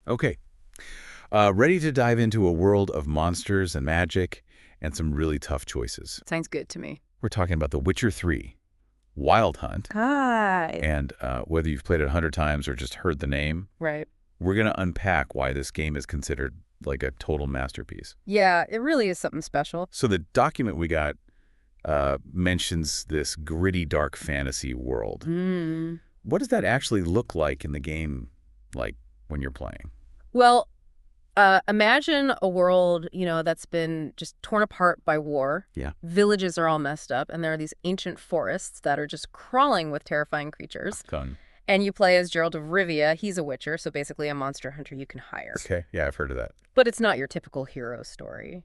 Okay. Ready to dive into a world of monsters and magic and some really tough choices. Sounds good to me. We're talking about The Witcher 3, Wild Hunt, Hi. and whether you've played it 100 times or just heard the name, Right. we're going to unpack why this game is considered like a total masterpiece. Yeah, it really is something special. So the document we got mentions this gritty, dark fantasy world. Mm. What does that actually look like in the game, like when you're playing? Well, imagine a world, that's been just torn apart by war. Yeah. Villages are all messed up, and there are these ancient forests that are just crawling with terrifying creatures. Fun. And you play as Geralt of Rivia. He's a witcher, so basically a monster hunter you can hire. Okay, yeah, I've heard of that. But it's not your typical hero story.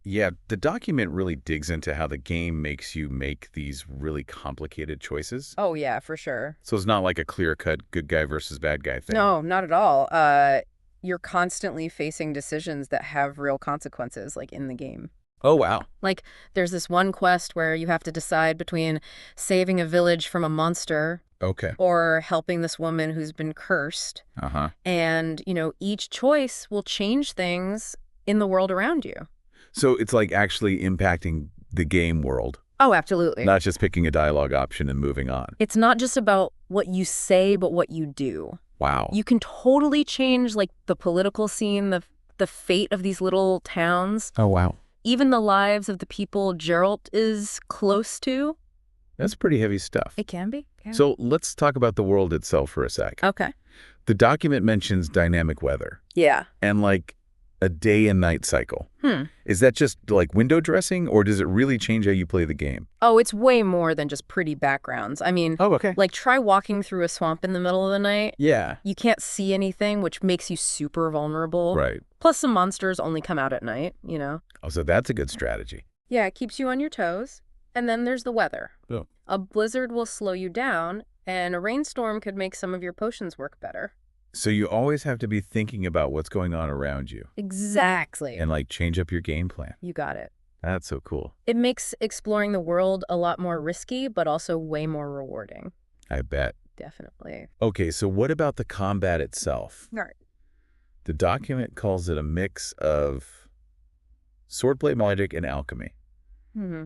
Yeah, the document really digs into how the game makes you make these really complicated choices. Oh, yeah, for sure. So it's not like a clear-cut good guy versus bad guy thing. No, not at all. You're constantly facing decisions that have real consequences, like in the game. Oh, wow. Like, there's this one quest where you have to decide between saving a village from a monster Okay. or helping this woman who's been cursed. Uh-huh. And, each choice will change things in the world around you. So it's like actually impacting the game world, Oh, absolutely. not just picking a dialogue option and moving on. It's not just about what you say, but what you do. Wow. You can totally change, like, the political scene, the fate of these little towns, Oh, wow. even the lives of the people Geralt is close to. That's pretty heavy stuff. It can be. So let's talk about the world itself for a sec. Okay. The document mentions dynamic weather Yeah. and like a day and night cycle. Hmm. Is that just like window dressing, or does it really change how you play the game? Oh, it's way more than just pretty backgrounds. I mean, Oh, okay. like, try walking through a swamp in the middle of the night. Yeah. You can't see anything, which makes you super vulnerable. Right. Plus, some monsters only come out at night. Oh, so that's a good strategy. Yeah, it keeps you on your toes. And then there's the weather. Oh. A blizzard will slow you down, and a rainstorm could make some of your potions work better. So you always have to be thinking about what's going on around you Exactly. and like change up your game plan. You got it. That's so cool. It makes exploring the world a lot more risky, but also way more rewarding. I bet. Definitely. Okay, so what about the combat itself? All right. The document calls it a mix of swordplay magic and alchemy.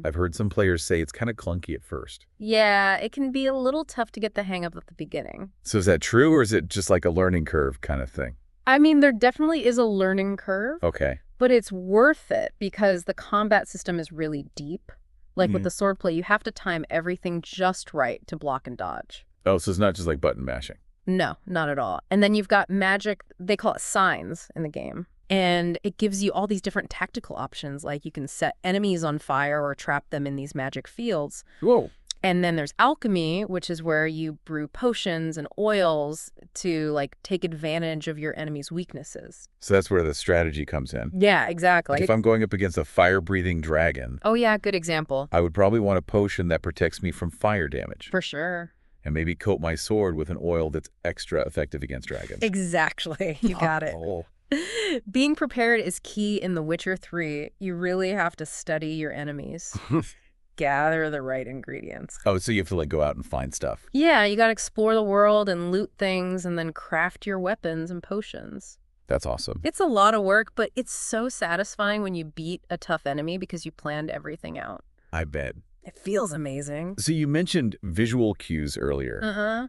I've heard some players say it's kind of clunky at first. Yeah, it can be a little tough to get the hang of at the beginning. So is that true, or is it just like a learning curve kind of thing? I mean, there definitely is a learning curve, Okay. but it's worth it because the combat system is really deep. Like with the swordplay, you have to time everything just right to block and dodge. Oh, so it's not just like button mashing. No, not at all. And then you've got magic, they call it signs in the game. And it gives you all these different tactical options, like you can set enemies on fire or trap them in these magic fields. Whoa. And then there's alchemy, which is where you brew potions and oils to, like, take advantage of your enemy's weaknesses. So that's where the strategy comes in. Yeah, exactly. Like if I'm going up against a fire-breathing dragon, Oh, yeah, good example. I would probably want a potion that protects me from fire damage. For sure. And maybe coat my sword with an oil that's extra effective against dragons. Exactly. You got it. Oh. Being prepared is key in The Witcher 3. You really have to study your enemies. Gather the right ingredients. Oh, so you have to like go out and find stuff. Yeah, you got to explore the world and loot things and then craft your weapons and potions. That's awesome. It's a lot of work, but it's so satisfying when you beat a tough enemy because you planned everything out. I bet. It feels amazing. So you mentioned visual cues earlier. Uh-huh.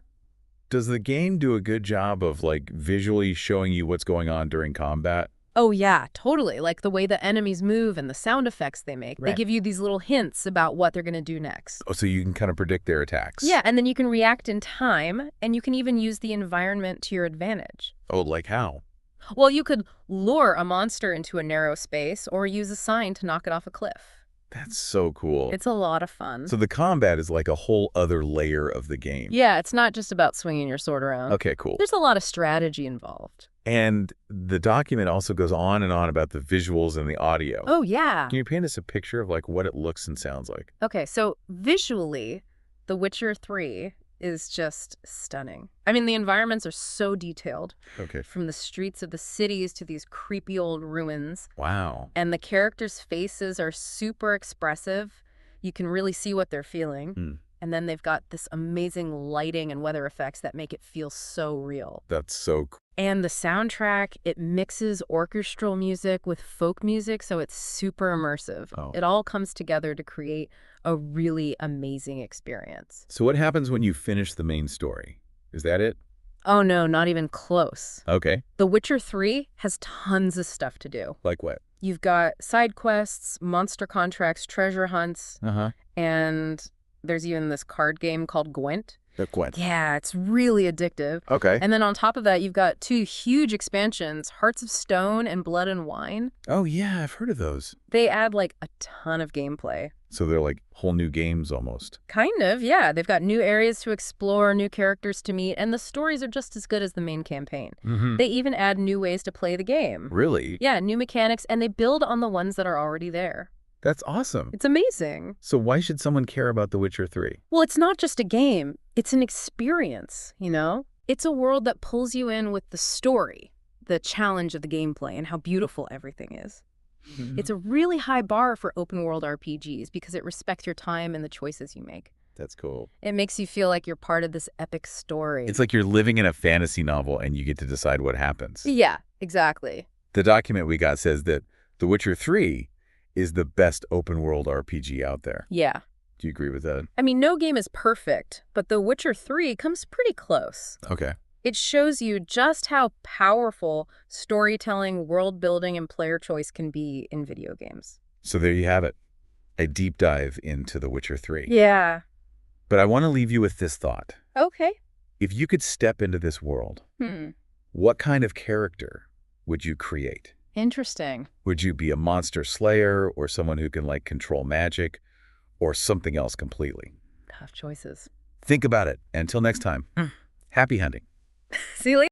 Does the game do a good job of like visually showing you what's going on during combat? Oh, yeah, totally. Like the way the enemies move and the sound effects they make. Right. They give you these little hints about what they're going to do next. Oh, so you can kind of predict their attacks. Yeah, and then you can react in time, and you can even use the environment to your advantage. Oh, like how? Well, you could lure a monster into a narrow space or use a sign to knock it off a cliff. That's so cool. It's a lot of fun. So the combat is like a whole other layer of the game. Yeah, it's not just about swinging your sword around. Okay, cool. There's a lot of strategy involved. And the document also goes on and on about the visuals and the audio. Oh, yeah. Can you paint us a picture of like what it looks and sounds like? Okay, so visually, The Witcher 3 is just stunning. I mean, the environments are so detailed, Okay. from the streets of the cities to these creepy old ruins. Wow. And the characters' faces are super expressive. You can really see what they're feeling. And then they've got this amazing lighting and weather effects that make it feel so real. That's so And the soundtrack, it mixes orchestral music with folk music, so it's super immersive. Oh. It all comes together to create a really amazing experience. So what happens when you finish the main story? Is that it? Oh no, not even close. Okay. The Witcher 3 has tons of stuff to do. Like what? You've got side quests, monster contracts, treasure hunts, and there's even this card game called Gwent. The Gwent. Yeah, it's really addictive. Okay. And then on top of that, you've got 2 huge expansions, Hearts of Stone and Blood and Wine. Oh, yeah, I've heard of those. They add like a ton of gameplay. So they're like whole new games almost. Kind of, yeah. They've got new areas to explore, new characters to meet, and the stories are just as good as the main campaign. They even add new ways to play the game. Really? Yeah, new mechanics, and they build on the ones that are already there. That's awesome. It's amazing. So why should someone care about The Witcher 3? Well, it's not just a game. It's an experience, you know? It's a world that pulls you in with the story, the challenge of the gameplay, and how beautiful everything is. It's a really high bar for open-world RPGs because it respects your time and the choices you make. That's cool. It makes you feel like you're part of this epic story. It's like you're living in a fantasy novel and you get to decide what happens. Yeah, exactly. The document we got says that The Witcher 3 is the best open-world RPG out there. Yeah. Do you agree with that? I mean, no game is perfect, but The Witcher 3 comes pretty close. Okay. It shows you just how powerful storytelling, world building, and player choice can be in video games. So there you have it. A deep dive into The Witcher 3. Yeah. But I want to leave you with this thought. Okay. If you could step into this world, what kind of character would you create? Interesting. Would you be a monster slayer or someone who can like control magic or something else completely? Tough choices. Think about it. Until next time, happy hunting. See you later.